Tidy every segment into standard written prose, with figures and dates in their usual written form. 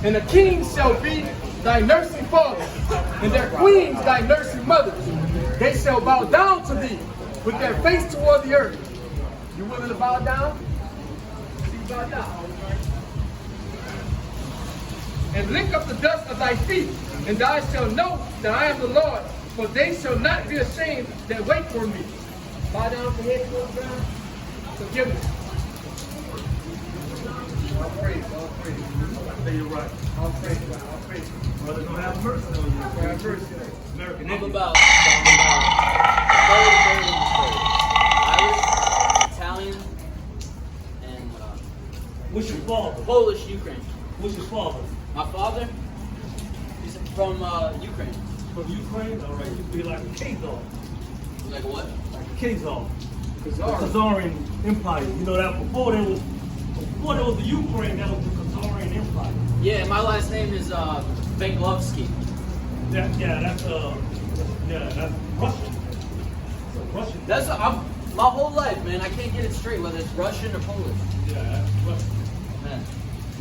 And the kings shall be thy nursing fathers, and their queens thy nursing mothers. They shall bow down to thee with their face toward the earth. You willing to bow down? See, bow down. And lick up the dust of thy feet, and thou shalt know that I am the Lord, for they shall not be ashamed that wait for me. Bow down with the head towards the ground. Forgiveness. All praise, all praise. I say you're right. All praise, all praise. Brother, don't have mercy on you. Have mercy. American I'm Indian. about Irish, Italian, and What's your father? Polish, Ukraine. What's your father? My father, he's from Ukraine. From Ukraine? All right, you be like a Khazar. Like what? Like a Khazar. The Khazar. Khazarian Empire. You know that before there was the Ukraine, that was the Khazarian Empire. Yeah, my last name is Venglovsky. That's Russian. It's a Russian. That's my whole life, man. I can't get it straight whether it's Russian or Polish. Yeah, that's Russian. Man.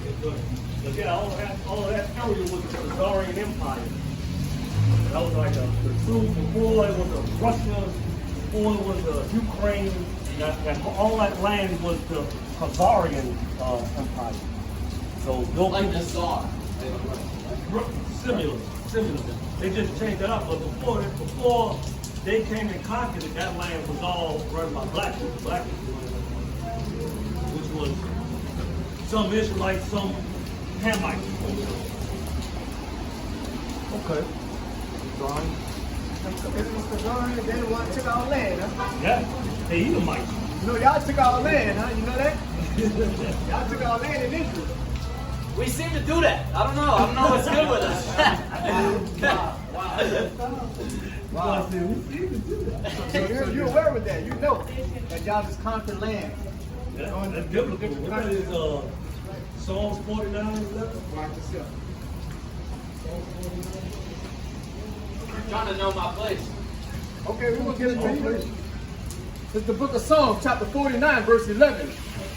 Yeah, good. But yeah, all of that area was the Khazarian Empire. That was like the truth before it was Russia, before it was Ukraine. All that land was the Khazarian Empire. So Like the Tsar. Similar. They just changed it up, but before they came and conquered it, that land was all run by black people, which was some Israelites, some Hamites. Okay. They didn't want to take our land, huh? Yeah, they Edomites. You know, y'all took our land, huh? You know that? Y'all took our land in Israel. We seem to do that. I don't know what's good with us. Wow. So you're aware with that. You know that y'all just conquered land. Yeah, that's biblical. What is Psalms 49:11? Watch yourself. Trying to know my place. Okay, we're going to get into it. It's the book of Psalms, chapter 49, verse 11.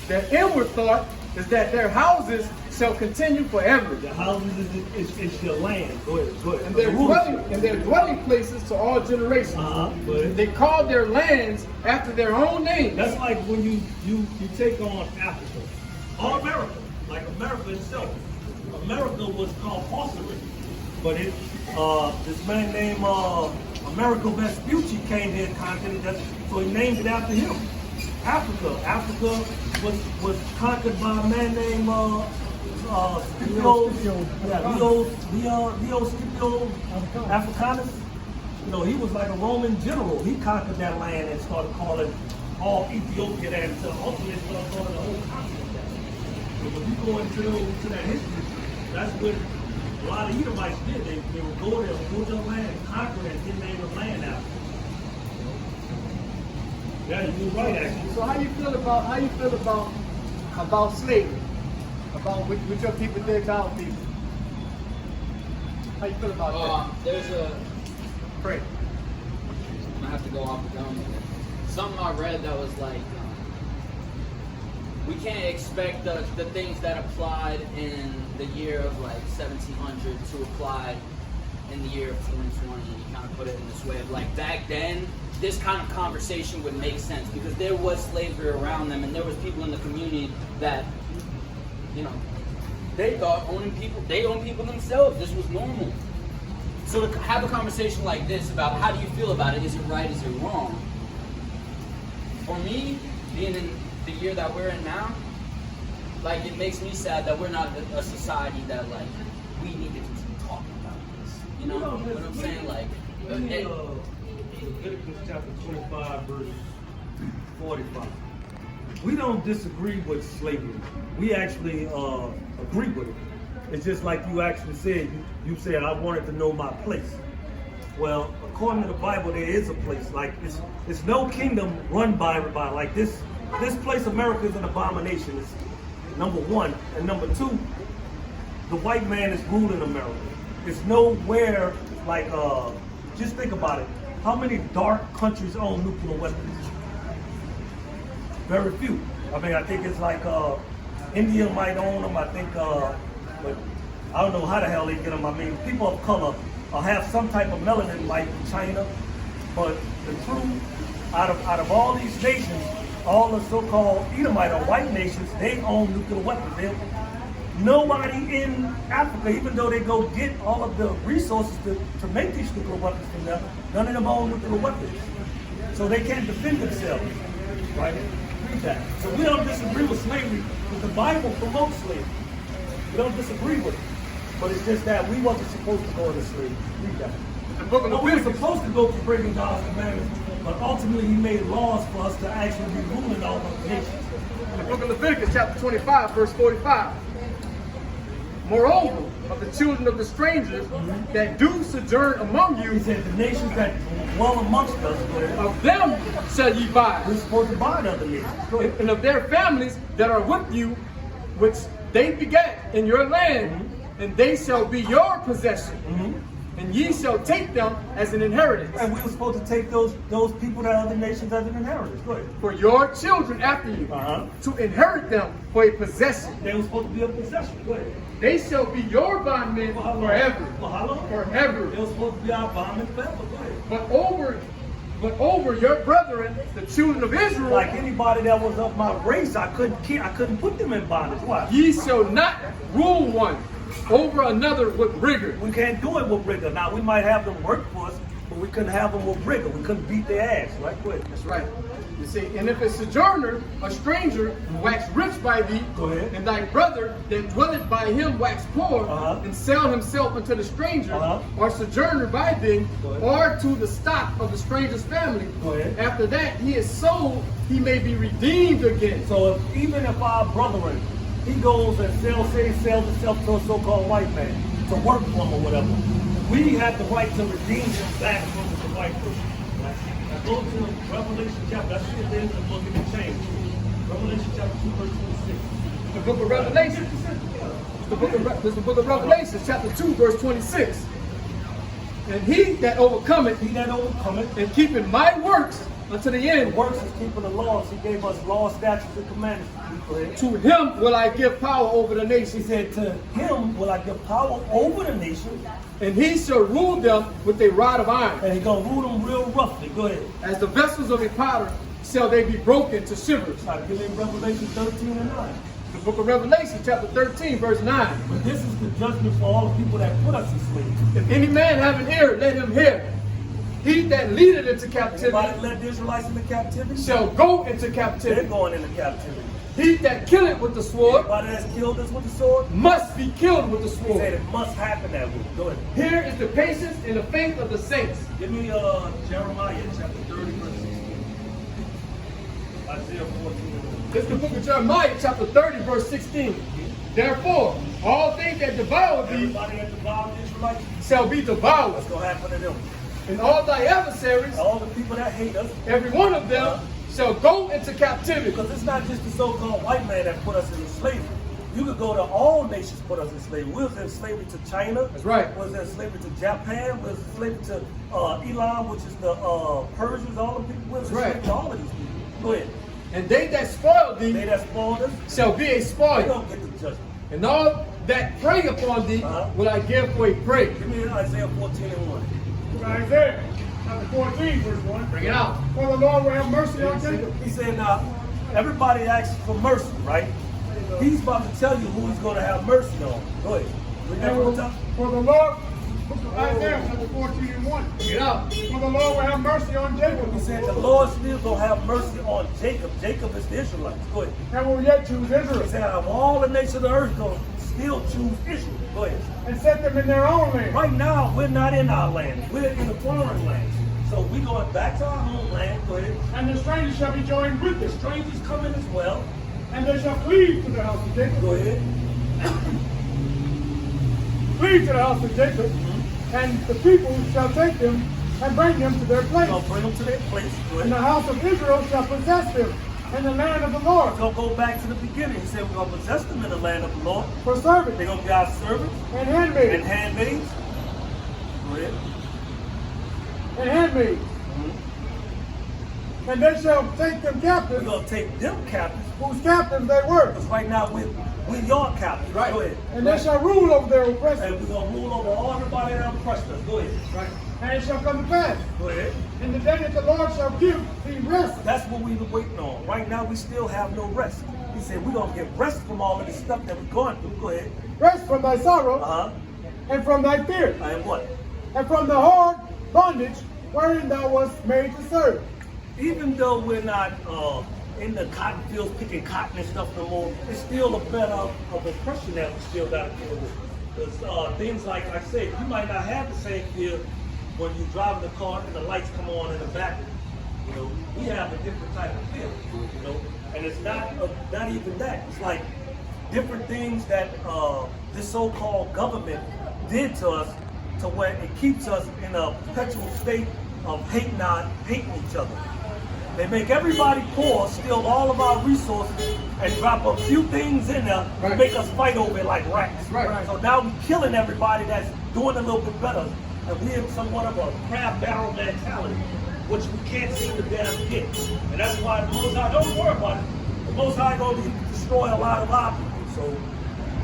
Their inward thought is that their houses shall continue forever. The houses is your land. Go ahead. And their dwelling places to all generations. Go ahead. They called their lands after their own names. That's like when you take on Africa or America, like America itself. America was called Sorcery, but this man named Amerigo Vespucci came here and conquered it, so he named it after him. Africa was conquered by a man named Scipio Scipio Africanus. You know, he was like a Roman general. He conquered that land and started calling all Ethiopia that, until ultimately started calling the whole continent that. So when you go into that history, that's what a lot of Edomites did. They would go there, go to the land, and conquer it, and then name the land after. Yeah, you're right, actually. So how you feel about slavery? About what your people did to our people? How you feel about that? There's a Pray. I'm gonna have to go off the dome. Something I read that was like, we can't expect the things that applied in the year of like 1700 to apply in the year of 2020. You kind of put it in this way of like, back then, this kind of conversation would make sense because there was slavery around them and there was people in the community that, you know, they thought they owned people themselves. This was normal. So to have a conversation like this about how do you feel about it, is it right, is it wrong? For me, being in the year that we're in now, like it makes me sad that we're not a society that like, we need to keep talking about this. You know what I'm saying? Like, Leviticus chapter 25, verse 45. We don't disagree with slavery. We actually agree with it. It's just like you actually said. You said, I wanted to know my place. Well, according to the Bible, there is a place. Like, it's no kingdom run by everybody. Like this place, America, is an abomination. It's number one. And number two, the white man is ruling America. It's nowhere like, just think about it. How many dark countries own nuclear weapons? Very few. I mean, I think it's like India might own them. I think, but I don't know how the hell they get them. I mean, people of color have some type of melanin like China, but the truth, out of all these nations, all the so-called Edomite or white nations, they own nuclear weapons. Nobody in Africa, even though they go get all of the resources to make these nuclear weapons from them, none of them own nuclear weapons. So they can't defend themselves, right? Read that. So we don't disagree with slavery, but the Bible promotes slavery. We don't disagree with it. But it's just that we wasn't supposed to go into slavery. Read that. The book of No, we were Leviticus. supposed to go for breaking God's commandments, but ultimately he made laws for us to actually be ruling all of the nations. The book of Leviticus, chapter 25, verse 45. Moreover, of the children of the strangers that do sojourn among He you, said the nations that dwell amongst us, of them shall ye buy, we're supposed to buy the other nations. Go ahead. and of their families that are with you, which they begat in your land, and they shall be your possession. And ye shall take them as an inheritance And we were supposed to take those people that other nations as an inheritance. Go ahead. for your children after you, to inherit them for a possession. They were supposed to be a possession. Go ahead. They shall be your bondmen For how long? forever. For how long? Forever. They were supposed to be our bondmen forever. Go ahead. But over your brethren, the children of Israel, Like anybody that was of my race, I couldn't put them in bondage. Why? ye shall not rule one over another with rigor. We can't do it with rigor. Now we might have them work for us, but we couldn't have them with rigor. We couldn't beat their ass. Right? Go ahead. That's right. You see, and if a sojourner, a stranger, wax rich by thee, Go ahead. and thy brother that dwelleth by him wax poor, and sell himself unto the stranger, or sojourner by thee, Go ahead. or to the stock of the stranger's family, Go ahead. after that he is sold, he may be redeemed again. So even if our brethren, he goes and sells himself to a so-called white man to work for him or whatever, we have the right to redeem him back from the white person. Right? Now go to Revelation chapter. That's the end of the book of the change. Revelation chapter 2, verse 26. The book of Revelation. This is the book of Revelation, chapter 2, verse 26. And he that overcometh, He that overcometh, and keepeth my works unto the the end, works is keeping the laws. He gave us laws, statutes, and commandments. Go ahead. to him will I give power over the He nations, said, to him will I give power over the nation, and he shall rule them with a rod of iron. and he's going to rule them real roughly. Go ahead. As the vessels of a potter shall they be broken to shivers. All right, give me Revelation 13 and 9. The book of Revelation, chapter 13, verse 9. But this is the judgment for all the people that put us in slavery. If any man have an ear, let him hear. He that leadeth into Everybody captivity led the Israelites into captivity. shall go into They're captivity. going into captivity. He that killeth with the sword Everybody that's killed us with the sword, must be killed with the he said sword. it must happen that way. Go ahead. Here is the patience and the faith of the saints. Give me Jeremiah chapter 30, verse 16. Isaiah 14. This is the book of Jeremiah, chapter 30, verse 16. Therefore, all things that devour thee Everybody that devoured the Israelites, shall be devoured, what's going to happen to them? and all thy adversaries, All the people that hate us, every one of them, shall go into captivity. because it's not just the so-called white man that put us in slavery. You could go to all nations put us in slavery. We was in slavery to China. That's right. We was in slavery to Japan. We was in slavery to Elam, which is the Persians, all the people. We was in That's right. slavery to all of these people. Go ahead. And they that spoil They thee that spoiled us, shall be a they spoil. don't get the judgment. And all that prey upon thee will I give for a prey. Give me Isaiah 14 and 1. Isaiah chapter 14, verse 1. Bring it out. For the Lord will have mercy on Jacob. He said, now, everybody asks for mercy, right? He's about to tell you who he's going to have mercy on. Go ahead. Read that And from the top. for the Lord, book of Isaiah chapter 14 and 1. Bring it out. For the Lord will have mercy on Jacob. He said, the Lord still going to have mercy on Jacob. Jacob is the Israelites. Go ahead. And will yet choose He Israel. said, out of all the nations of the earth, going to still choose Israel. Go ahead. And set them in their own land. Right now, we're not in our land. We're in a foreign land. So we're going back to our homeland. Go ahead. And the strangers shall be joined with The them. strangers coming as well. And they shall cleave to the house of Jacob. Go ahead. Cleave to the house of Jacob. And the people shall take them and bring them to their place. We're going to bring them to their place. Go And the ahead. house of Israel shall possess them in the land of the Lord. We're going to go back to the beginning. He said we're going to possess them in the land of the Lord. For servants They're going to be our servants and and handmaids. handmaids. Go ahead. And handmaids. And they shall take them We're captives, going to take them captives. whose captives they were. Because right now We your captives. Right. Go ahead. And they shall rule over their oppressors. And we're going to rule over all everybody that oppressed us. Go ahead. Right. And it shall come to pass Go ahead. in the day that the Lord shall give thee rest. That's what we were waiting on. Right now, we still have no rest. He said we're going to get rest from all of this stuff that we're going through. Go ahead. Rest from thy sorrow Uh-huh. and from thy fear And what? and from the hard bondage wherein thou wast made to serve. Even though we're not in the cotton fields picking cotton and stuff no more, it's still a bit of oppression that we still got to deal with. Because things like I said, you might not have the same fear when you're driving the car and the lights come on in the back. You know, we have a different type of fear. You know, and it's not even that. It's like different things that this so-called government did to us, to where it keeps us in a perpetual state of hating each other. They make everybody poor, steal all of our resources, and drop a few things in there to make us fight over it like rats. Right. So now we're killing everybody that's doing a little bit better, and we're in somewhat of a crab barrel mentality, which we can't seem to damn get. And that's why the Most High, don't worry about it. The Most High going to destroy a lot of our people. So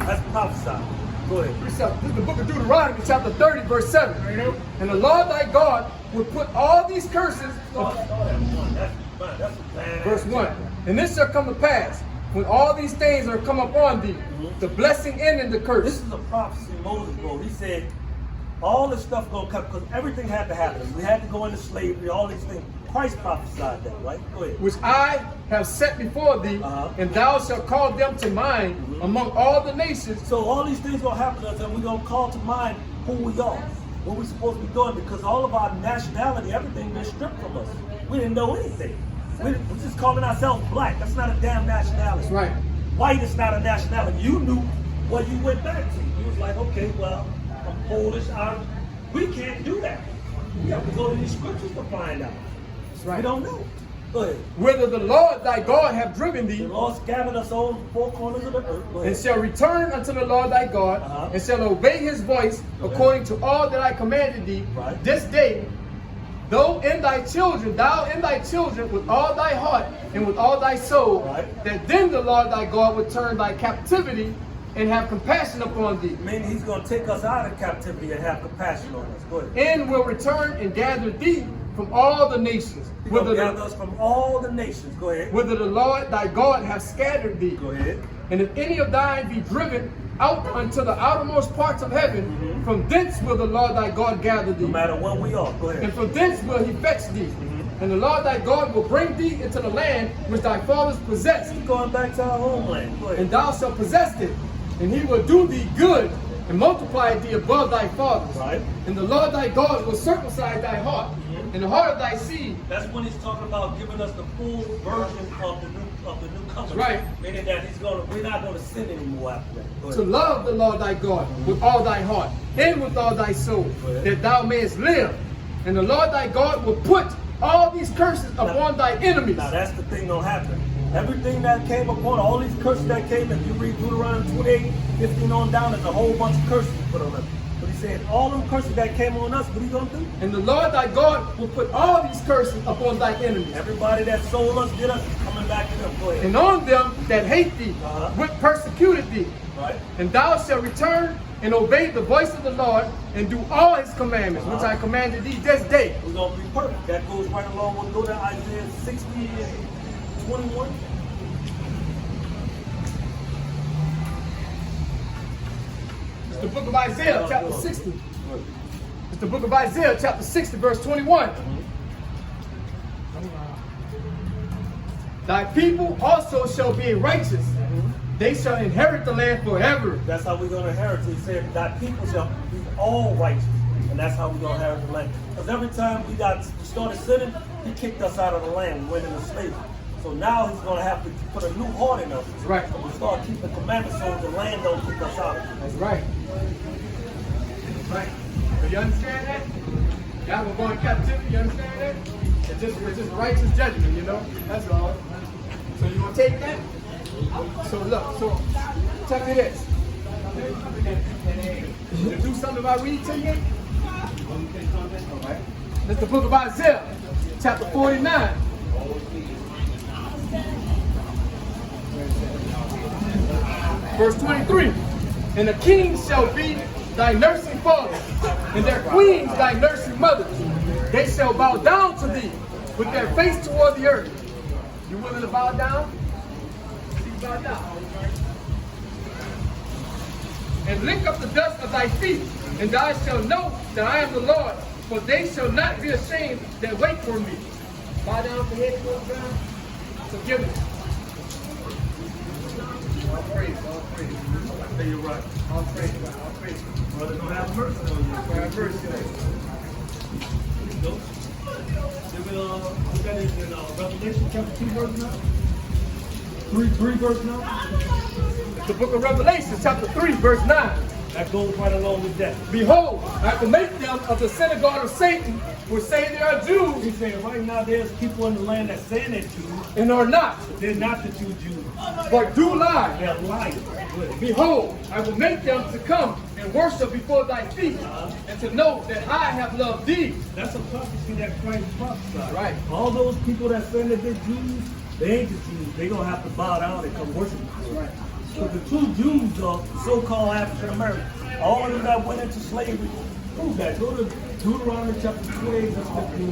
that's prophesied. Go ahead. This is the book of Deuteronomy, chapter 30, verse 7. And the Lord thy God will put all these curses on. That's bad. Verse 1. And this shall come to pass when all these things are come upon thee, the blessing and the This curse. is a prophecy Moses wrote. He said, all this stuff gonna come, because everything had to happen. We had to go into slavery, all these things. Christ prophesied that, right? Go ahead. Which I have set before thee, and thou shalt call them to mind among all the nations. So all these things gonna happen to us, and we're gonna call to mind who we are, what we're supposed to be doing, because all of our nationality, everything been stripped from us. We didn't know anything. We're just calling ourselves black. That's not a damn nationality. That's right. White is not a nationality. You knew what you went back to. You was like, okay, well, I'm Polish. We can't do that. We have to go to these scriptures to find out. That's right. We don't know. Go ahead. Whither the Lord thy God have driven The thee, Lord scattered us all in the four corners of the earth. Go ahead. and shall return unto the Lord thy God, and shall obey his voice according to all that I commanded thee Right. this day, thou and thy children with all thy heart and with all thy soul, Right. that then the Lord thy God would turn thy captivity and have compassion upon thee, Meaning he's going to take us out of captivity and have compassion on us. Go ahead. and will return and gather thee from all the nations, He's going to whither gather us from all the nations. Go ahead. the Lord thy God hath scattered thee. Go ahead. And if any of thine be driven out unto the outermost parts of heaven, from thence will the Lord thy God gather thee. No matter where we are. Go ahead. And from thence will he fetch thee. And the Lord thy God will bring thee into the land which thy fathers possessed, We're going back to our homeland. Go ahead. and thou shalt possess it. And he will do thee good, and multiply thee above thy fathers. Right. And the Lord thy God will circumcise thy heart, and the heart of thy seed. That's when he's talking about giving us the full version of the new covenant. Right. Meaning that we're not gonna sin anymore after that. Go To ahead. love the Lord thy God with all thy heart, and with all thy soul, ahead. that thou mayest live. And the Lord thy God will put all these curses upon thy enemies. Now that's the thing gonna happen. Everything that came upon, all these curses that came, if you read Deuteronomy 28, 15 on down, there's a whole bunch of curses put on us. But he said, all them curses that came on us, what are you gonna do? And the Lord thy God will put all these curses upon thy enemies, Everybody that sold us, did us, coming back to them. Go ahead. and on them that hate thee, which persecuted thee. Right? And thou shalt return and obey the voice of the Lord, and do all his commandments, which I commanded thee this day. We're gonna be perfect. That goes right along. We'll go to Isaiah 60 and 21. It's the book of Isaiah, chapter 60. It's the book of Isaiah, chapter 60, verse 21. Thy people also shall be righteous. They shall inherit the land forever. That's how we're going to inherit it. He said, thy people shall be all righteous. And that's how we're going to inherit the land. Because every time we started sinning, he kicked us out of the land. We went into slavery. So now he's going to have to put a new heart in us. That's right. So we start keeping commandments so the land don't kick us out. That's right. That's right. Do you understand that? Y'all will go in captivity, you understand that? It's just righteous judgment, you know? That's all. So you gonna take that? So look, check me this. To do something about read to you? Alright. That's the book of Isaiah, chapter 49. Verse 23. And the kings shall be thy nursing fathers, and their queens thy nursing mothers. They shall bow down to thee with their face toward the earth. You willing to bow down? You bow down. And lick up the dust of thy feet, and thou shalt know that I am the Lord, for they shall not be ashamed that wait for me. Bow down for head towards the ground. Forgiveness. All praise, all praise. I tell you right. All praise, God, all praise. Brother, don't have mercy on you. Have mercy. Nope. Then we look at it in Revelation chapter 2 verse 9. 3 verse 9. The book of Revelation, chapter 3, verse 9. That goes right along with that. Behold, I will make them of the synagogue of Satan, which say they are Jews, He's saying right now there's people in the land that saying they're Jews, and are not, but they're not the true Jews. but do lie. They're lying. Behold, I will make them to come and worship before thy feet, and to know that I have loved thee. That's a prophecy that Christ prophesied. Right. All those people that say that they're Jews, they ain't the Jews. They're going to have to bow down and come worship before. Right. So the true Jews are so-called African Americans. All of them that went into slavery. Prove that. Go to Deuteronomy chapter 28, verse 15.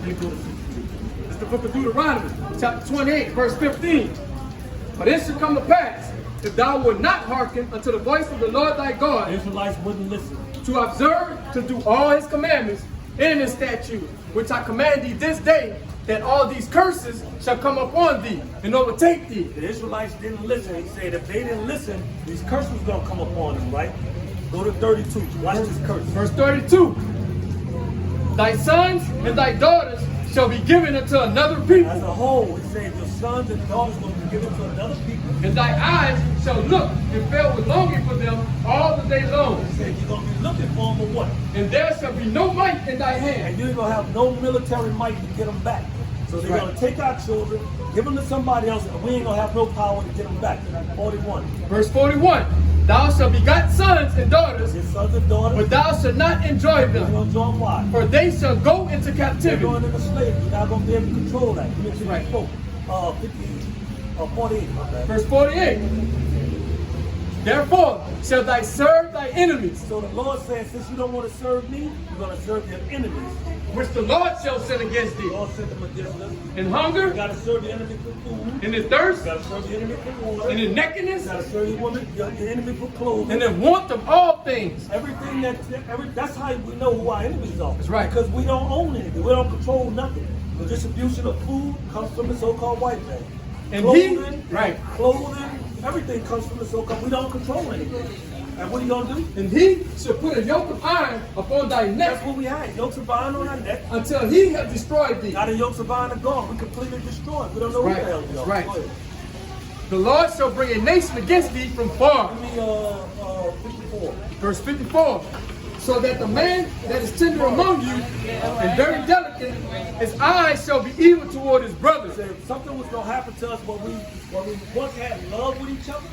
Then go to 16. It's the book of Deuteronomy, chapter 28, verse 15. But it shall come to pass, if thou wilt not hearken unto the voice of the Lord thy The God, Israelites wouldn't listen. to observe, to do all his commandments and his statutes, which I command thee this day, that all these curses shall come upon thee and overtake thee. The Israelites didn't listen. He said if they didn't listen, these curses were going to come upon them, right? Go to 32. Watch this curse. Verse 32. Thy sons and thy daughters shall be given unto another As people, a whole, he said your sons and daughters will be given to another people. and thy eyes shall look and fill with longing for them all the day long. He said you're going to be looking for them, but what? And there shall be no might in thy hand. And you ain't going to have no military might to get them back. So they're Right. going to take our children, give them to somebody else, and we ain't going to have no power to get them back. 41. Verse 41. Thou shalt begot sons and daughters, Your sons and daughters, but thou shalt not enjoy you're them, going to join why? for they shall go into They're captivity. going into slavery. You're not going to be able to control that. You mentioned Right. before. 48. my bad. Verse 48. Therefore shall thy serve thy enemies, So the Lord says, since you don't want to serve me, you're going to serve your enemies. which the Lord shall send against The thee, Lord sent them against us. in You hunger, got to serve your enemy for food. and in You thirst, got to serve your enemy for water. and in nakedness, You got to serve your woman, your enemy for clothing. and in want of all things. Everything that's how we know who our enemies are. That's right. Because we don't own anything. We don't control nothing. The distribution of food comes from the so-called white man. And Clothing, right. Clothing, everything comes from the so-called. We don't control anything. And what are you gonna do? And he shall put a yoke of iron upon thy That's neck what we had. Yokes of iron on our neck. until he have destroyed thee. Now the yokes of iron are gone. We completely destroyed. We don't know Right. who the hell we are. Right. Go ahead. The Lord shall bring a nation against thee from far. Give me 54. Verse 54. So that the man that is tender among you and very delicate, his eyes shall be evil toward his brothers. Said something was gonna happen to us when we once had love with each other.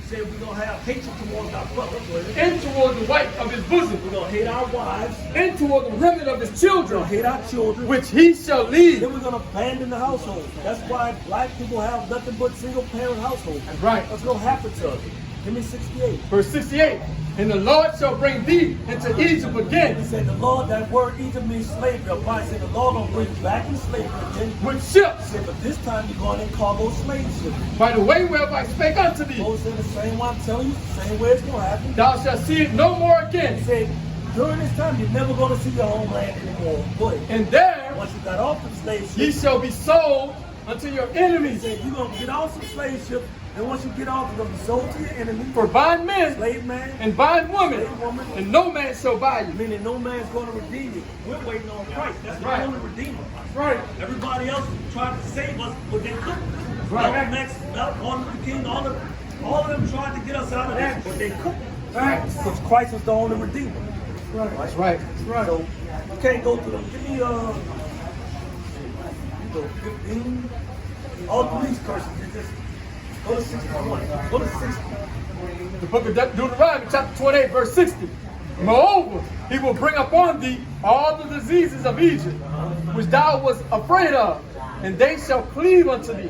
He said we're gonna have hatred towards our brothers. And toward the wife of his bosom, We're gonna hate our wives. and toward the remnant of his We're children, gonna hate our children. which he shall lead. Then we're gonna abandon the household. That's why black people have nothing but single parent households. Right. That's gonna happen to us. Give me 68. Verse 68. And the Lord shall bring thee into Egypt He again said the Lord, that word Egypt means slavery. Apply said the Lord gonna bring you back in slavery again. with He ships said, but this time you're going in cargo slave ships. by the way whereof I spake unto thee. Moses said the same way I'm telling you, the same way it's gonna happen. Thou shalt see it no more He again. said, during this time you're never gonna see your homeland anymore. Go ahead. And there Once you got off the slave ye ship, shall be sold unto your he enemies said you're gonna get off the slave ship, and once you get off, you're gonna be sold to your enemy. for bondmen Slave man, and bondwomen, slave woman, and no man shall buy you. meaning no man's gonna redeem you. We're waiting on Christ. That's the Right. only redeemer. Right. Everybody else tried to save us, but they couldn't. Right. Malcolm X, Martin Luther King, all of them tried to get us out of that, but they couldn't. Right. Because Christ was the only redeemer. That's right. So you can't go through them. Give me you go 15. All these curses. You just go to 61. Go to 60. The book of Deuteronomy, chapter 28, verse 60. Moreover, he will bring upon thee all the diseases of Egypt, which thou wast afraid of, and they shall cleave unto thee.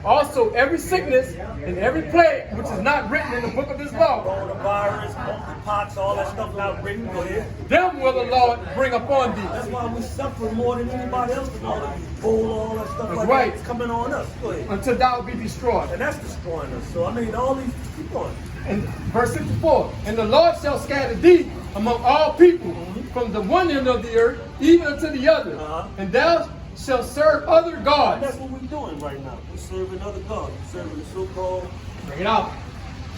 Also every sickness and every plague which is not written in the book of this law, Coronavirus, monkeypox, all that stuff not written. Go ahead. them will the Lord bring upon thee. That's why we suffer more than anybody else. And all of these Ebola, all that stuff That's like right. that. It's coming on us. Go ahead. Until thou be destroyed. And that's destroying us. So I mean, all these, keep going. And verse 54, and the Lord shall scatter thee among all people, from the one end of the earth even unto the other, and thou shalt serve other And gods. that's what we're doing right now. We're serving other gods. We're serving the so-called, Bring it out.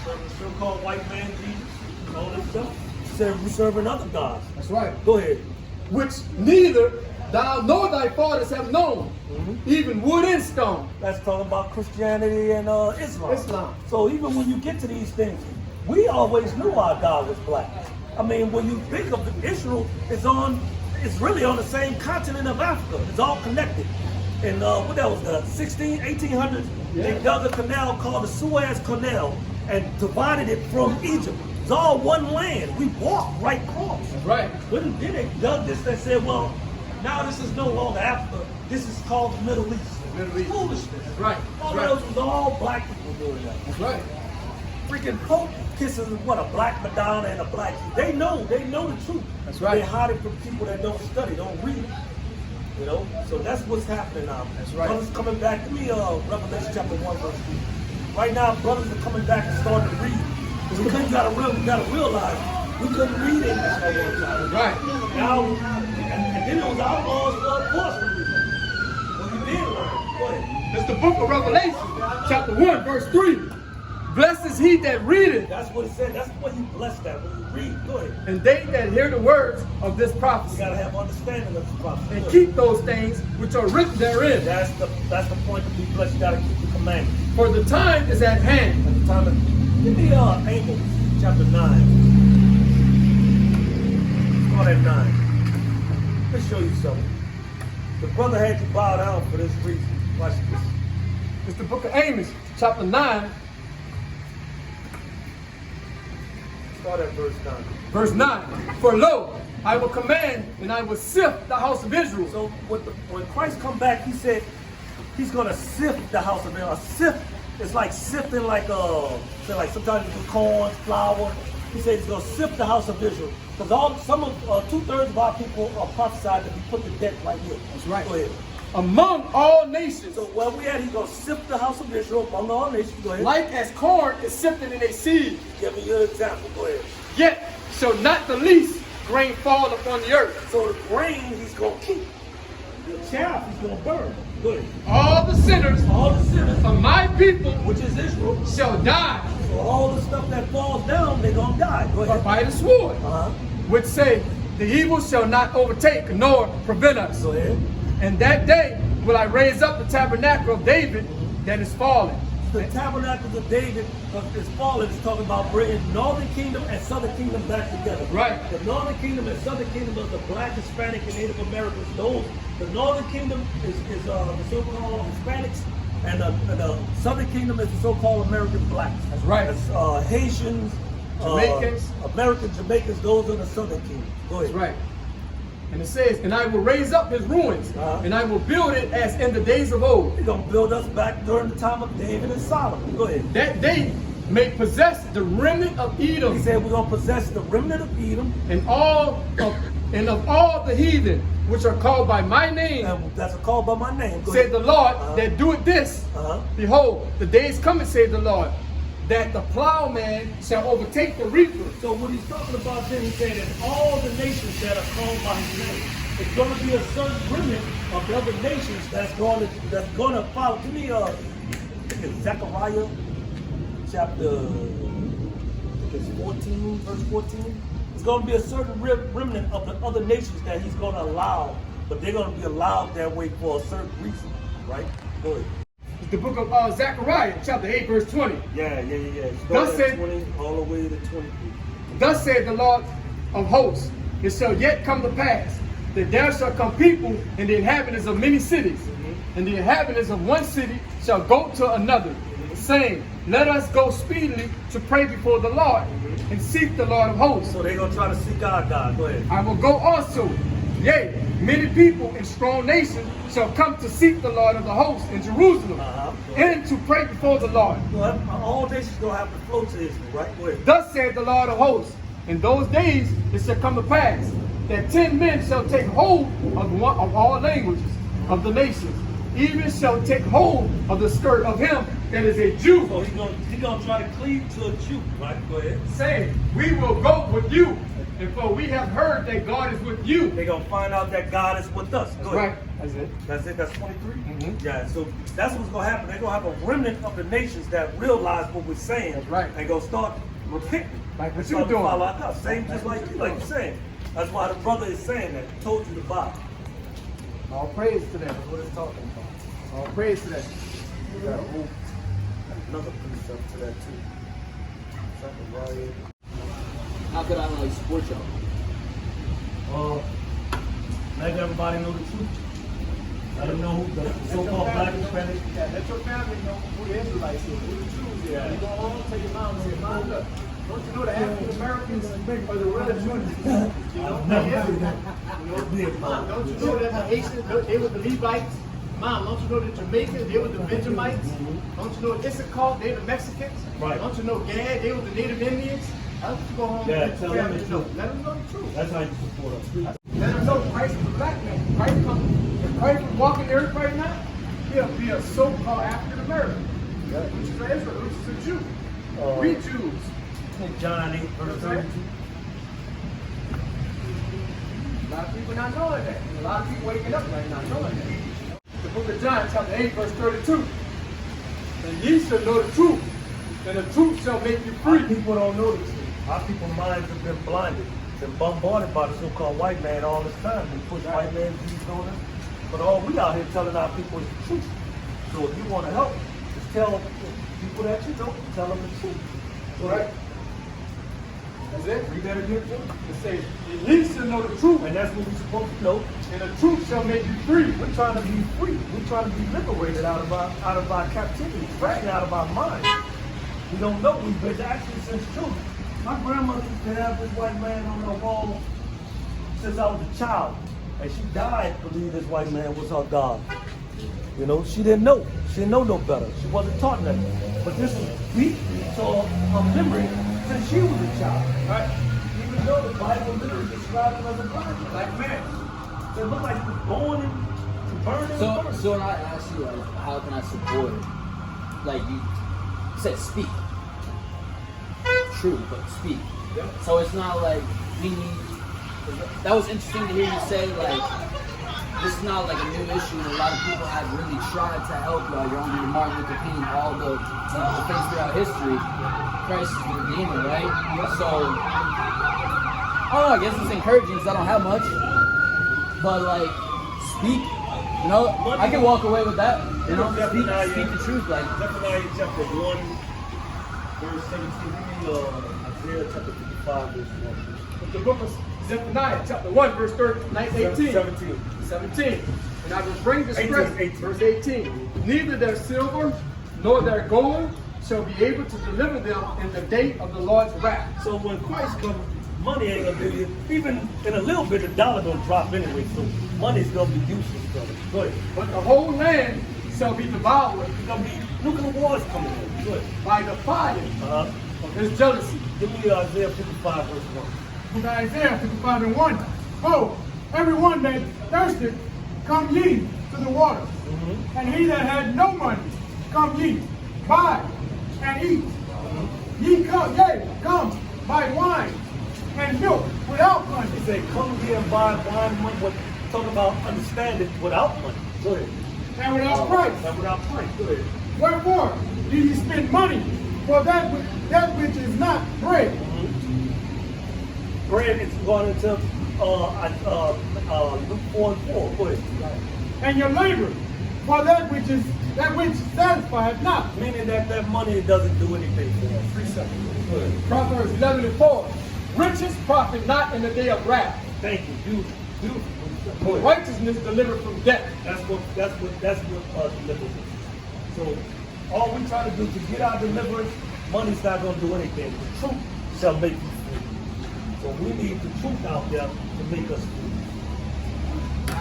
serving the so-called white man Jesus, all this stuff. We're serving other gods. That's right. Go ahead. Which neither thou nor thy fathers have known, even wood and stone. That's talking about Christianity and Islam. Islam. So even when you get to these things, we always knew our God was black. I mean, when you think of it, Israel, it's really on the same continent of Africa. It's all connected. And what that was, the 1800s, they dug a canal called the Suez Canal and divided it from Egypt. It's all one land. We walked right across. That's right. When they dug this, they said, well, now this is no longer Africa. This is called the Middle East. Middle East. Foolishness. That's right. All That's right. those was all black people doing that. That's right. Freaking Pope kisses what, a black Madonna and a black Jew. They know the truth. That's right. They hide it from people that don't study, don't read. You know, so that's what's happening now. That's right. Brothers coming back. Give me Revelation chapter 1 verse 3. Right now, brothers are coming back and starting to read. We gotta realize we couldn't read English at one time. That's right. Now, and then it was outlaws for us to read. Well, you did learn. Go ahead. It's the book of Revelation, chapter 1, verse 3. Blessed is he that readeth, That's what it said. That's what you bless that when you read. Go ahead. and they that hear the words of this You prophecy, gotta have understanding of the prophecy. and keep those things which are written therein. That's the point to be blessed. You gotta keep the commandments. For the time is at hand. At the time of, give me Amos chapter 9. Start at 9. Let me show you something. The brother had to bow down for this reason. Watch this. It's the book of Amos, chapter 9, Start at verse 9. verse 9. For lo, I will command and I will sift the house of Israel. So when Christ come back, he said he's gonna sift the house of Israel. A sift is like sifting like say like sometimes you do corn, flour. He said he's gonna sift the house of Israel. Because 2/3 of our people are prophesied to be put to death right here. That's right. Go ahead. Among all nations, So where we at, he's gonna sift the house of Israel among all nations. Go ahead. like as corn is sifted in a seed, Give me your example. Go ahead. yet shall not the least grain fall upon the earth. So the grain he's gonna keep. The chaff he's gonna burn. Go ahead. All the sinners All the sinners, of my people which is Israel, shall die so all the stuff that falls down, they're gonna die. Go or ahead. by the sword, which say, the evil shall not overtake nor prevent us. Go ahead. And that day will I raise up the tabernacle of David that is fallen. The tabernacles of David is fallen. It's talking about bringing northern kingdom and southern kingdom back together. Right. The northern kingdom and southern kingdom of the black, Hispanic, and Native Americans. The northern kingdom is the so-called Hispanics, and the southern kingdom is the so-called American blacks. That's right. That's Haitians, Jamaicans. American Jamaicans. Those are the southern kingdom. Go ahead. That's right. And it says, and I will raise up his ruins, and I will build it as in the days of old, He's gonna build us back during the time of David and Solomon. Go ahead. that they may possess the remnant of He Edom said we're gonna possess the remnant of Edom. and of all the heathen which are called by my name, And that's a call by my name. Go said ahead. the Lord, that doeth this. Behold, the days coming, said the Lord, that the plowman shall overtake the reaper. So what he's talking about then, he's saying that all the nations that are called by his name, it's going to be a certain remnant of the other nations that's going to follow. Give me I think it's Zechariah chapter, I think it's 14, verse 14. It's going to be a certain remnant of the other nations that he's going to allow, but they're going to be allowed that way for a certain reason, right? Go ahead. It's the book of Zechariah, chapter 8, verse 20. Yeah. Thus Start said- at 20 all the way to 23. Thus said the Lord of hosts, it shall yet come to pass that there shall come people and the inhabitants of many cities, and the inhabitants of one city shall go to another, saying, let us go speedily to pray before the Lord and seek the Lord of hosts. So they're going to try to seek our God. Go ahead. I will go also, Yea, many people in strong nations shall come to seek the Lord of the hosts in Jerusalem, and to pray before the Lord. All nations gonna have to flow to Israel, right? Go ahead. Thus said the Lord of hosts, in those days it shall come to pass that 10 men shall take hold of all languages of the nations, even shall take hold of the skirt of him that is a Jew. So he's gonna try to cleave to a Jew, right? Go ahead. Saying, we will go with you, and for we have heard that God is with you. They're gonna find out that God is with us. Go ahead. Right. That's it. That's it. That's 23. Mhm. Yeah. So that's what's gonna happen. They're gonna have a remnant of the nations that realize what we're saying. That's right. And go start repenting. Like what Start you doing. to follow us. Same just like you, like you're saying. That's why the brother is saying that. He told you the Bible. All praise to them. That's what it's talking about. All praise to them. Another precept to that too. Zechariah. How could I like support y'all? Let everybody know the truth. Let them know who the so-called black Hispanic. Yeah, let your family know who the Israelites is, who the Jews is. Yeah. You go home, tell your mom, say, Mom, look, don't you know the African Americans are the real Jews? You know, Never yeah. do that. Mom, don't you know that the Haitians, they were the Levites? Mom, don't you know the Jamaicans, they were the Benjamites? Don't you know Issachar, they were the Mexicans? Right. Don't you know Gad, they were the Native Indians? How don't you go home Yeah, and let tell your them family the know? truth. Let them know the truth. That's how you support us. Let them know Christ is a black man. Christ comes. If Christ was walking the earth right now, he'll be a so-called African American. Which is an Israel, which is a Jew. We Jews. John 8, verse 32. A lot of people not knowing that. And a lot of people waking up right now knowing that. The book of John, chapter 8, verse 32. And ye shall know the truth, and the truth shall make you free. Our people don't know the truth. Our people's minds have been blinded, been bombarded by the so-called white man all this time. They push white man views on us. But all we out here telling our people is the truth. So if you want to help, just tell people that you know, tell them the truth. Right? That's it. Read that again, too. It says, ye shall know the truth, And that's what we're supposed to know. and the truth shall make you free. We're trying to be free. We're trying to be liberated out of our captivity, especially out of our minds. We don't know. We've been actually since children. My grandmother used to have this white man on her wall since I was a child. And she died believing this white man was her God. You know, she didn't know. She didn't know no better. She wasn't taught nothing. But this was deep to her memory since she was a child. Right? Even though the Bible literally described him as a black man. So it looked like he was born and burned in the furnace. So when I asked you, like, how can I support? Like you said, speak. True, but speak. Yeah. So it's not like we need. That was interesting to hear you say, like, this is not like a new issue, and a lot of people have really tried to help y'all. You're on your Martin Luther King, all the things throughout history. Christ is the Redeemer, right? So, I don't know, I guess it's encouraging because I don't have much. But, like, speak. You know, I can walk away with that. You know, speak the truth. Like, Zephaniah chapter 1, verse 17. Isaiah chapter 55, verse 1. The book of Zephaniah, chapter 1, verse 18. 17. And I will bring distress, 18. verse 18. Neither their silver nor their gold shall be able to deliver them in the day of the Lord's wrath. So when Christ comes, money ain't gonna be, even in a little bit, the dollar gonna drop anyway. So money's gonna be useless, brother. Go ahead. But the whole land shall be devoured It's gonna be nuclear wars coming in. Go ahead. by the fire of his jealousy. Give me Isaiah 55, verse 1. Book of Isaiah 55 and 1. Oh, everyone that thirsted, come ye to the water. And he that had no money, come ye, buy and eat. Ye come, yea, come, buy wine and milk without money. He said, come here and buy wine, money. What talking about understanding without money. Go ahead. And without price. And without price. Go ahead. Wherefore do ye spend money for that which is not bread? Bread is going into Luke 4 and 4. Go ahead. And your labor for that which satisfieth not. Meaning that money doesn't do anything for us. 3 seconds. Go ahead. Proverbs 11 and 4. Riches profit not in the day of wrath. Thank you. Beautiful. Go But ahead. righteousness delivered from death. That's what deliverance is. So all we try to do to get our deliverance, money's not going to do anything. The truth shall make you free. So we need the truth out there to make us free.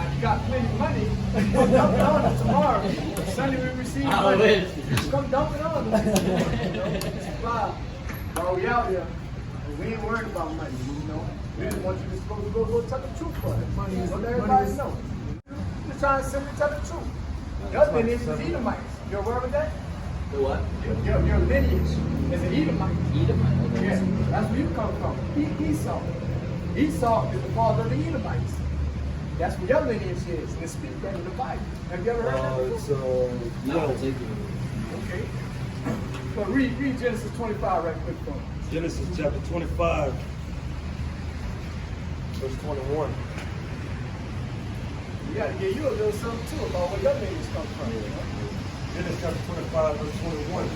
Now, you got plenty of money. Come dump it on us tomorrow. Sunday we receive money. Come dump it on us. You know, supply. While we out here, we ain't worried about money, you know. We just want you to go tell the truth for it. Money is let everybody know. Just trying to simply tell the truth. The other lineage is Edomites. You aware of that? The what? Your lineage is an Edomite. Edomite. Okay. Yeah, that's where you come from. Esau. Esau is the father of the Edomites. That's what your lineage is. And it's speak that in the Bible. Have you ever heard that before? No. Okay. So read Genesis 25 right quick for me. Genesis chapter 25, verse 21. We got to give you a little something too about where your lineage comes from. Genesis chapter 25, verse 21.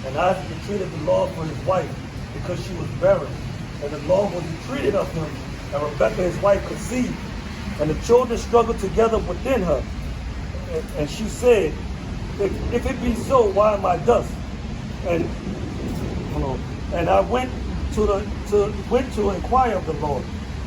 And Isaac entreated the Lord for his wife, because she was barren. And the Lord was entreated of him, and Rebekah his wife conceived. And the children struggled together within her. And she said, if it be so, why am I thus? And I went to inquire of the Lord.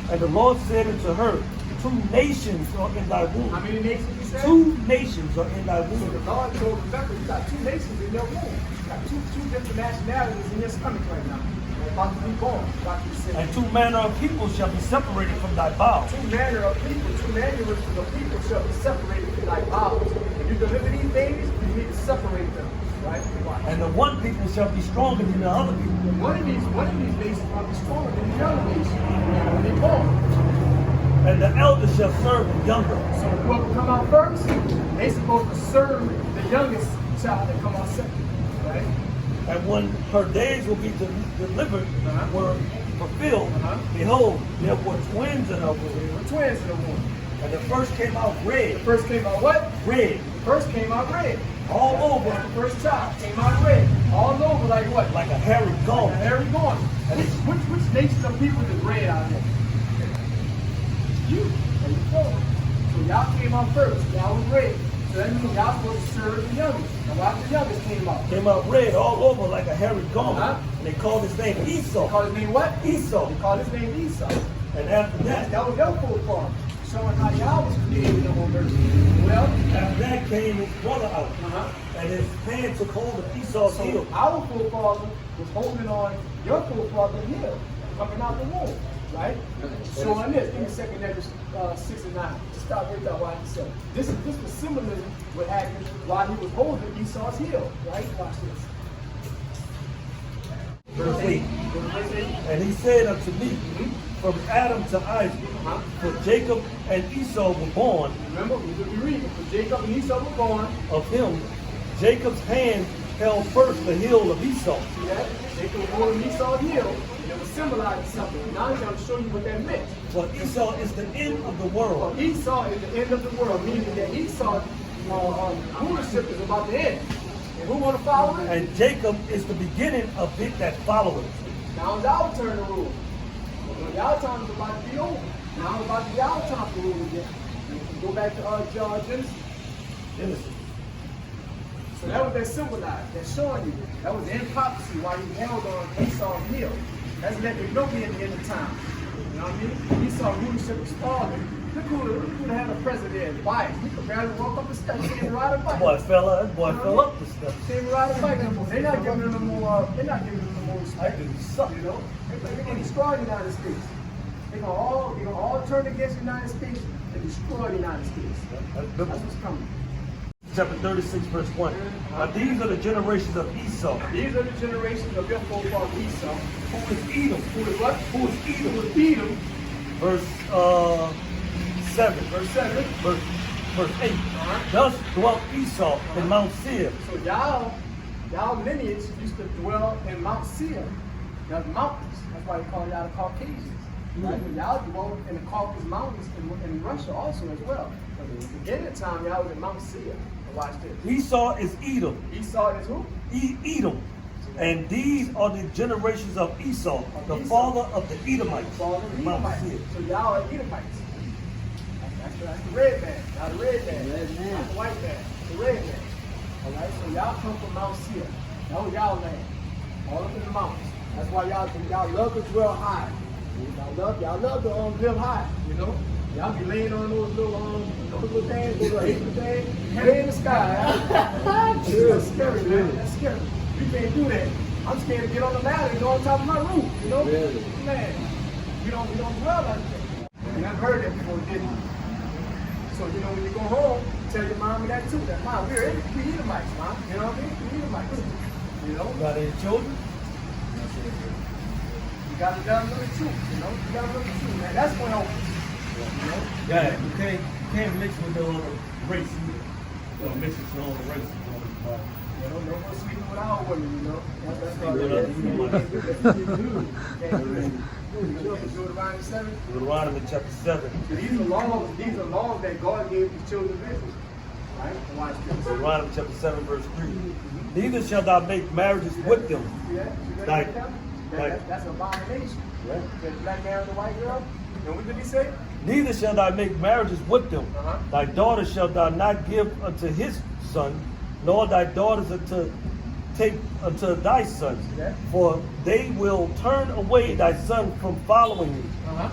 And the Lord said unto her, 2 nations are in thy womb. How many nations you said? 2 nations are in thy So the womb. Lord told Rebecca, you got 2 nations in your womb. You got two different nationalities in your stomach right now. They're about to be born. About to be saved. And 2 manner of people shall be separated from thy bowels. 2 manner of people, 2 manners of people shall be separated from thy bowels. If you deliver these babies, you need to separate them. Right? And the one people shall be stronger than the other people. One of these nations will be stronger than the other nation when they born. And the elder shall serve the younger. So whoever come out first, they supposed to serve the youngest child that come out second. Right? And when her days will be delivered, were fulfilled, behold, there were twins in her womb. There were twins in the womb. And the first came out red. The first came out what? Red. The first came out red. All over. The first child came out red. All over like what? Like a hairy gaunt. Hairy gaunt. Which nation of people is red out there? You. There you go. So y'all came out first. Y'all was red. So that means y'all supposed to serve the youngest. And why the youngest came out? Came out red all over like a hairy gaunt. And they called his name They Esau. called his name what? Esau. They called his name Esau. And after That was your forefather. Showing how y'all was created on earth. Well, after that came his brother out. And his hand took hold of Esau's heel. so our forefather was holding on your forefather's heel, coming out the womb, right? Showing this. Give me 2 Ezra 6 and 9. Just stop right there while he said. This was symbolism what happened while he was holding Esau's heel, right? Watch this. Verse 8. And he said unto me, from Adam to Isaac, for Jacob and Esau were born. Remember, we could be reading. For Jacob and Esau were born. Of him, Jacob's hand held first the heel of Esau. See that? Jacob was holding Esau's heel. And it was symbolizing something. Now I'm going to show you what that meant. For Esau is the end of the world. Esau is the end of the world, meaning that Esau's rulership is about to end. And who want to follow it? And Jacob is the beginning of it that follows. Now it's our turn to rule. Y'all time is about to be over. Now it's about to be our time to rule again. Go back to Genesis. So that was that symbolized, that showing you. That was the end prophecy while he held on Esau's heel. That's letting you know we in the end of time. You know what I mean? Esau's rulership was falling. Look who had a president, Biden. He could barely walk up the steps. He didn't ride a bike. That boy fell up the steps. They didn't ride a bike anymore. They're not giving him no more. They're not giving him no more respect. That dude suck. You know, they're gonna destroy the United States. They're gonna all turn against the United States and destroy the United States. That's That's biblical. what's coming. Chapter 36, verse 1. Now these are the generations of Esau. These are the generations of your forefather Esau. Who is Edom? Who is what? Who is Edom? Who is Edom? Verse 7. Verse 7. Verse 8. Thus dwelt Esau in Mount Seir. So y'all lineage used to dwell in Mount Seir. There's mountains. That's why they call y'all the Caucasians. Right? Y'all dwell in the Caucasus Mountains in Russia also as well. But in the beginning of time, y'all was in Mount Seir. Watch this. Esau is Edom. Esau is who? Edom. And these are the generations of Esau, the father of the Edomites. Father of the Mount Edomites. Seir. So y'all are Edomites. That's the red man. Y'all the red man. Red man. Not the white man. The red man. All right. So y'all come from Mount Seir. That was y'all land. All up in the mountains. That's why y'all love to dwell high. Y'all love to live high. You know. Y'all be laying on those little things, those little hateful things, way in the sky. That's scary, man. That's scary. You can't do that. I'm scared to get on the ladder and go on top of my roof, you know? Really? Man, we don't dwell like that. And I've heard that before, didn't you? So, you know, when you go home, tell your mom that too. That, Mom, we Edomites, Mom. You know what I mean? We Edomites. You know? Got any children? You got to love them too, you know? You got to love them too, man. That's what helps. You know? Yeah, you can't mix with the other race either. You know, mix with your own race. You know, no more sleeping with our women, you know? That's all Yeah, it is. you know what? Deuteronomy 7. Deuteronomy chapter 7. These are laws that God gave the children of Israel. Right? Watch this. Deuteronomy chapter 7, verse 3. Neither shalt thou make marriages with them. See that? Like- That's an abomination. Yeah. That black man and the white girl. And what did he say? Neither shalt thou make marriages with them. Uh-huh. Thy daughter shalt thou not give unto his son, nor thy daughters take unto thy sons. Yeah. For they will turn away thy son from following me, Uh-huh.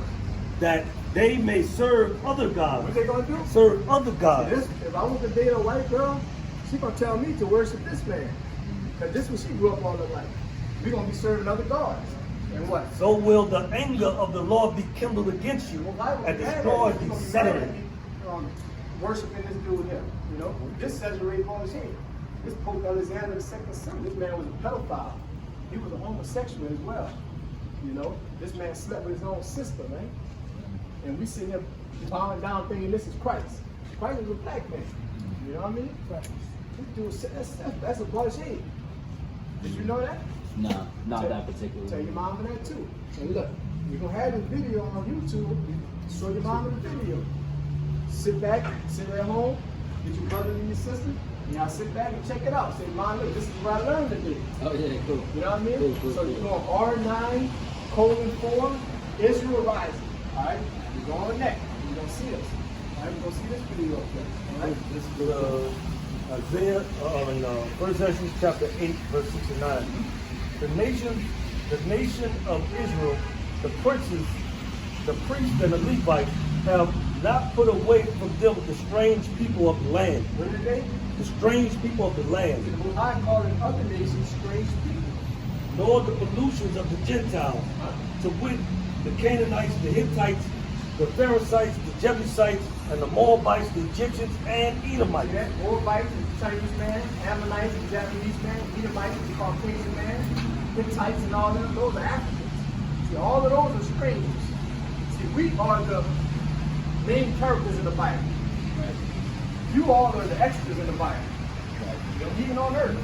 that they may serve other gods. What they gonna do? Serve other gods. If I was to date a white girl, she gonna tell me to worship this man. Because this is what she grew up all her life. We're gonna be serving other gods. And what? So will the anger of the Lord be kindled against you, Well, why would and we have destroy that? thee He's gonna be suddenly. mad at me, worshiping this dude here. You know? This says right on his head. This Pope Alexander II, this man was a pedophile. He was a homosexual as well. You know? This man slept with his own sister, man. And we sitting here bowing down thinking this is Christ. Christ is a black man. You know what I mean? This dude, that's a bloodshed. Did you know that? No, not that particular. Tell your mama that too. And look, you're gonna have this video on YouTube. Show your mama the video. Sit back, sit at home, get your brother and your sister, and y'all sit back and check it out. Say, Mom, look, this is what I learned today. Oh yeah, cool. You know what I mean? Cool, So cool. you're going R9:4, Israel Rising. Alright? You're going next. You're gonna see us. Alright, we're gonna see this video up there. Alright? This is Isaiah, in 1 Ezra chapter 8, verse 6 and 9. The nation of Israel, the princes, the priests, and the Levites have not put away from them the strange people of the land. When did they? The strange people of the land, The Most High calling other nations strange people. nor the pollutions of the Gentiles, to wit, the Canaanites, the Hittites, the Perizzites, the Jebusites, and the Moabites, the Egyptians, and Edomites. See that? Moabites is the Chinese man, Ammonites is the Japanese man, Edomites is the Caucasian man, Hittites and all of them, those are Africans. See, all of those are strangers. See, we are the main characters in the Bible. You all are the extras in the Bible. You know, even on earth.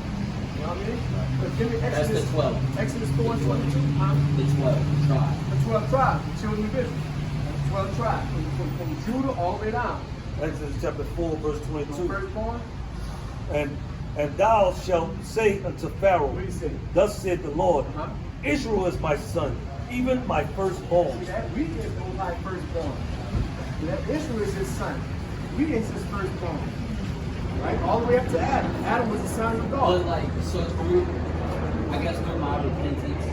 You know what I mean? But give me That's Exodus, the 12. Exodus 4:22, huh? The 12 tribe. The 12 tribes, the children of Israel. 12 tribes, from Judah all the way down. Exodus chapter 4, verse From 22. firstborn, And thou shalt say unto Pharaoh, what do you say? Thus saith the Lord, Uh-huh. Israel is my son, even my firstborn. See that? We is the High firstborn. See that? Israel is his son. We is his firstborn. Right? All the way up to Adam. Adam was the son of But God. like, so through, I guess through my repentance,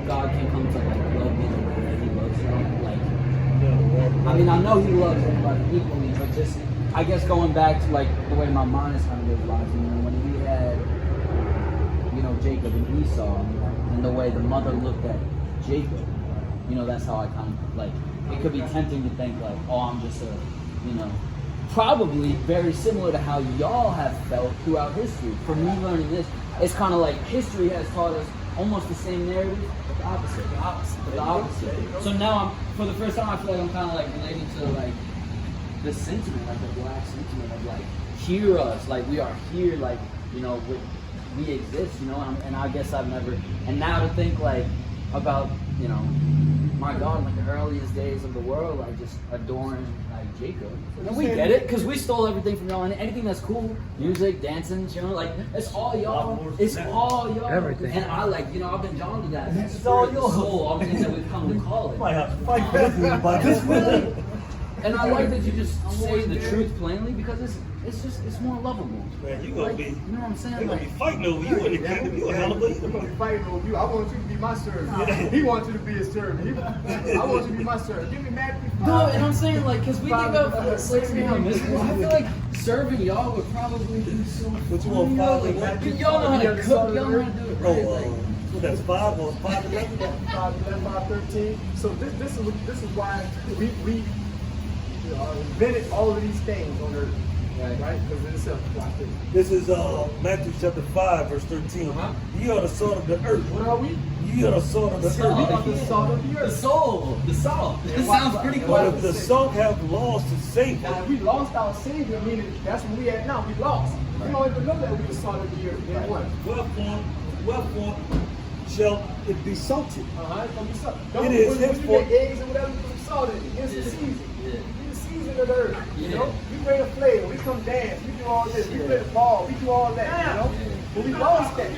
God can come to like love me the way that He loves me. Like, I mean, I know He loves everybody equally, but just, I guess going back to like the way my mind is kind of visualizing, you know, when He had, you know, Jacob and Esau, and the way the mother looked at Jacob, you know, that's how I kind of like. It could be tempting to think like, oh, I'm just a, you know. Probably very similar to how y'all have felt throughout history. For me learning this, it's kind of like history has taught us almost the same narrative, but the opposite. The opposite. The opposite. So now for the first time, I feel like I'm kind of like relating to like the sentiment, like the black sentiment of like, hear us, like we are here, like, you know, we exist, you know, and I guess I've never, and now to think like about, you know, my God, like the earliest days of the world, like just adoring like Jacob. And we get it, because we stole everything from y'all, and anything that's cool, music, dancing, you know, like it's all y'all. It's all y'all. Everything. And I like, you know, I've been drawn to that. It's all Spirit, the yours. soul, all the things that we've come to call it. Might have to fight with you about this. And I like that you just say the truth plainly, because it's more lovable. Man, you gonna Like, be, you know what I'm saying? they gonna be Like, fighting over you in the kingdom. You a hell of a We're gonna Edomite. be fighting over you. I want you to be my servant. He wants you to be his servant. I want you to be my servant. Give me Matthew 5. no, and I'm saying like, cause we think of slavery how miserable. I feel like serving y'all would probably be so. What you want, fun, yo, 5 like, and what? y'all know how to cook. Y'all know how to do it. Right? Oh, Like, so that's 5 or 5:11? 5:13. So this is why we invented all of these things on earth. Right? Because it's a This is Matthew chapter 5, verse 13. Ye are the salt of the earth. What are we? Ye are the salt of the We earth. are the salt of the the earth. soul, the salt. It sounds pretty But cool. if the salt have lost its savor, Now, if we lost our Savior, meaning that's where we at now. We lost. We don't even know that we the salt of the earth. Then what? wherefore shall it be salted? It's gonna be salt. It is when you henceforth- make eggs or whatever, you put salt in it. It's the season. Yeah. We the season of the earth. You Yeah. know, we play the flavor, we come dance, we do all this, we play the ball, we do all that. You know, but we lost that.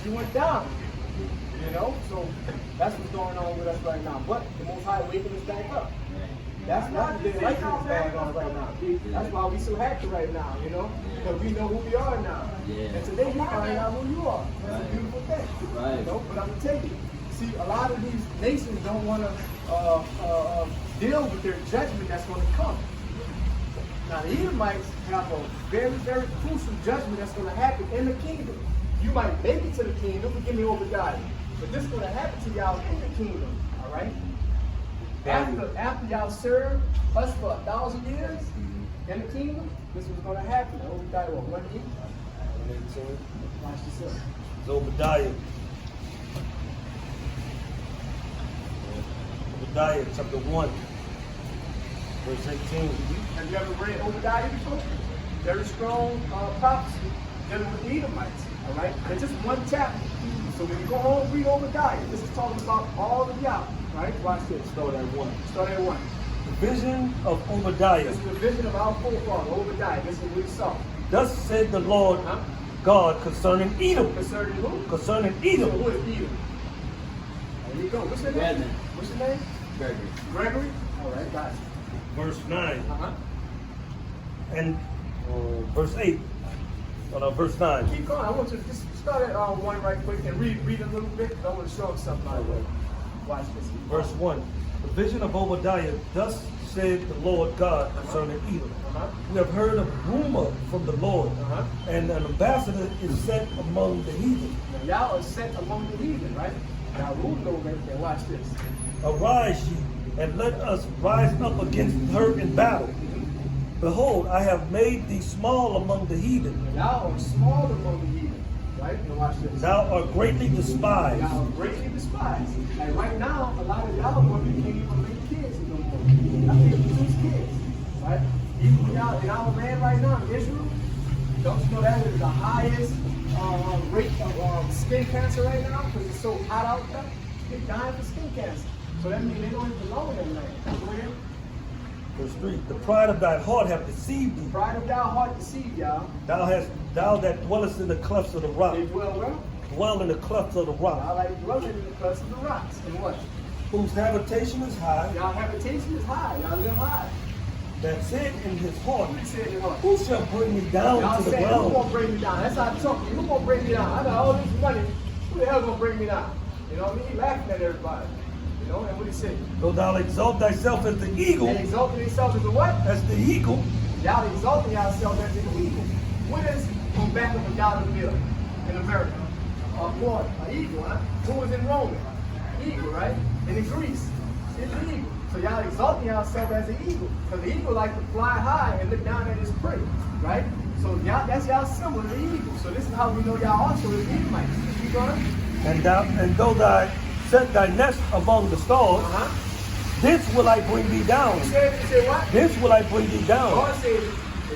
We went down. You know, so that's what's going on with us right now. But the Most High waking us back up. That's the thing right that's going on right now. That's why we so happy right now, you know, because we know who we are now. Yeah. And today you find out who you are. That's a beautiful thing. Right. You know, but I'm gonna tell you, see, a lot of these nations don't want to deal with their judgment that's going to come. Now the Edomites have a very, very crucial judgment that's going to happen in the kingdom. You might make it to the kingdom, but give me Obadiah. But this is going to happen to y'all in the kingdom, all right? After y'all serve us for 1,000 years in the kingdom, this was going to happen. Obadiah, what, 1:8? Watch this up. It's Obadiah. Obadiah chapter 1, verse 18. Have you ever read Obadiah before? Very strong prophecy dealing with the Edomites. All right? It's just one chapter. So when you go home, read Obadiah. This is talking about all of y'all. Right? Watch this. Start at 1. Start at 1. The vision of Obadiah. This is the vision of our forefather, Obadiah. This is what he saw. Thus said the Lord God concerning Edom. Concerning who? Concerning So Edom. who is Edom? There you go. What's your name? Redman. What's your name? Gregory. Gregory? All right, got you. Verse 9. Uh-huh. And verse 8. Verse 9. Keep going. I want you to just start at 1 right quick and read a little bit. I want to show them something by the way. Watch this. Verse 1. The vision of Obadiah. Thus said the Lord God concerning Edom. We have heard a rumor from the Lord, and an ambassador is set among the heathen. Now, y'all are set among the heathen, right? Y'all ruled over right there. Watch this. Arise ye, and let us rise up against her in battle. Behold, I have made thee small among the heathen. Y'all are small among the heathen, right? Now watch this. Thou art greatly despised. Y'all are greatly despised. And right now, a lot of y'all women can't even make kids no more. I can't produce kids, right? Even in our land right now in Israel, don't you know that is the highest rate of skin cancer right now because it's so hot out there? They're dying for skin cancer. So that means they don't even belong in that land. Go ahead. Verse 3. The pride of thy heart hath deceived thee. Pride of thy heart deceived y'all. Thou that dwellest in the clefts of the rock. They dwell well. Dwell in the clefts of the rock. Y'all like dwelling in the clefts of the rocks. And what? Whose habitation is high. Y'all habitation is high. Y'all live high. That said in his heart, Who said in heart? who shall bring me down Y'all to the saying, who ground? gonna bring me down? That's how I talk to you. Who gonna bring me down? I got all this money. Who the hell gonna bring me down? You know what I mean? He laughing at everybody. You know, and what he said? Though thou exalt thyself as the eagle, They exalting themselves as a what? as the eagle, Y'all exalting yourselves as an eagle. What is on back of a dollar bill in America? One, an eagle, huh? Who was in Rome? Eagle, right? And in Greece, it's an eagle. So y'all exalting yourself as an eagle. Because the eagle like to fly high and look down at his prey, right? So y'all, that's y'all symbol of the eagle. So this is how we know y'all also is Edomites. You going? and though thou set thy nest among the stars, thence will I bring thee down. You said what? Thence will I bring thee down. God says,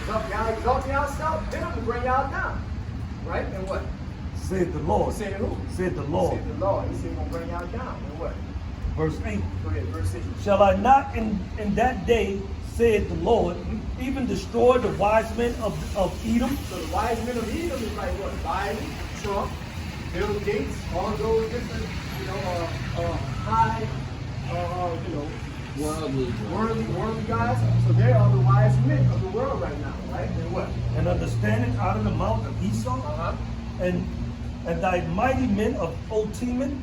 y'all exalting yourself, then I'm going to bring y'all down. Right? And what? Said the Lord. Said who? Said the Lord. Said the Lord. He said he's going to bring y'all down. And what? Verse 8. Go ahead, verse 8. Shall I not in that day, said the Lord, even destroy the wise men of Edom? So the wise men of Edom is like what? Biden, Trump, Bill Gates, all those different, high, worldly guys. So they are the wise men of the world right now, right? And what? And understanding out of the mouth of Esau, and thy mighty men of old Teman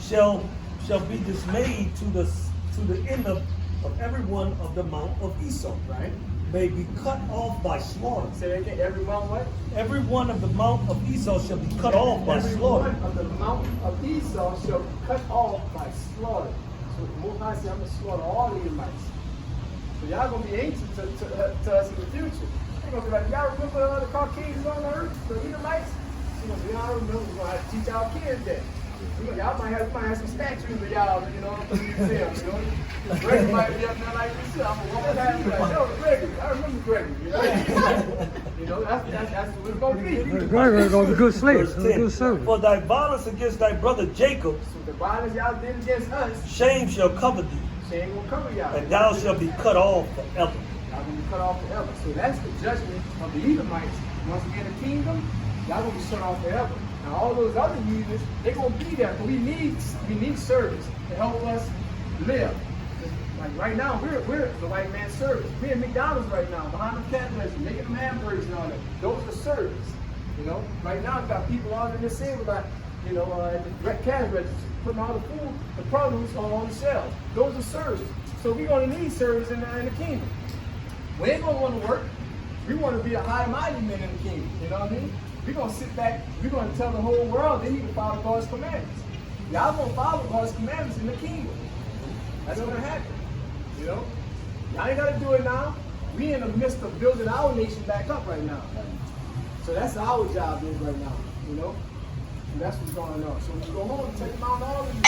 shall be dismayed to the end of every one of the mount of Esau. Right. May be cut off by slaughter. Say that again. Everyone what? Every one of the mount of Esau shall be cut off by slaughter. Every one of the mount of Esau shall be cut off by slaughter. So the Most High said, I'm going to slaughter all the Edomites. So y'all going to be ancient to us in the future. They're going to be like, y'all remember the Caucasians on the earth, the Edomites? You know, y'all remember, we're going to have to teach our kids that. You know, y'all might have some statues of y'all, you know, in the museum, you know. Gregory might be up there like this. I'm going to walk down and be like, yo, Gregory, I remember Gregory. You know, that's what it's going to be. Gregory gonna be good slave, Verse good 10. servant. For thy violence against thy brother Jacob, So the violence y'all did against us, shame shall cover thee, she ain't going to cover y'all. and thou shalt be cut off forever. Y'all going to be cut off forever. So that's the judgment of the Edomites. Once we get a kingdom, y'all going to be shut off forever. Now all those other heathens, they're going to be there, but we need service to help us live. Like right now, we're the white man's service. We're in McDonald's right now, behind the cash register, making them hamburgers and all that. Those are service. You know, right now I've got people out in the city like, you know, at the cash register, putting all the food, the produce on the shelves. Those are service. So we're going to need service in the kingdom. We ain't going to want to work. We want to be a high mighty men in the kingdom. You know what I mean? We're going to sit back, we're going to tell the whole world they need to follow God's commandments. Y'all going to follow God's commandments in the kingdom. That's going to happen. You know? Y'all ain't got to do it now. We in the midst of building our nation back up right now. So that's our job is right now. You know? And that's what's going on. So when you go home, take them out all of you.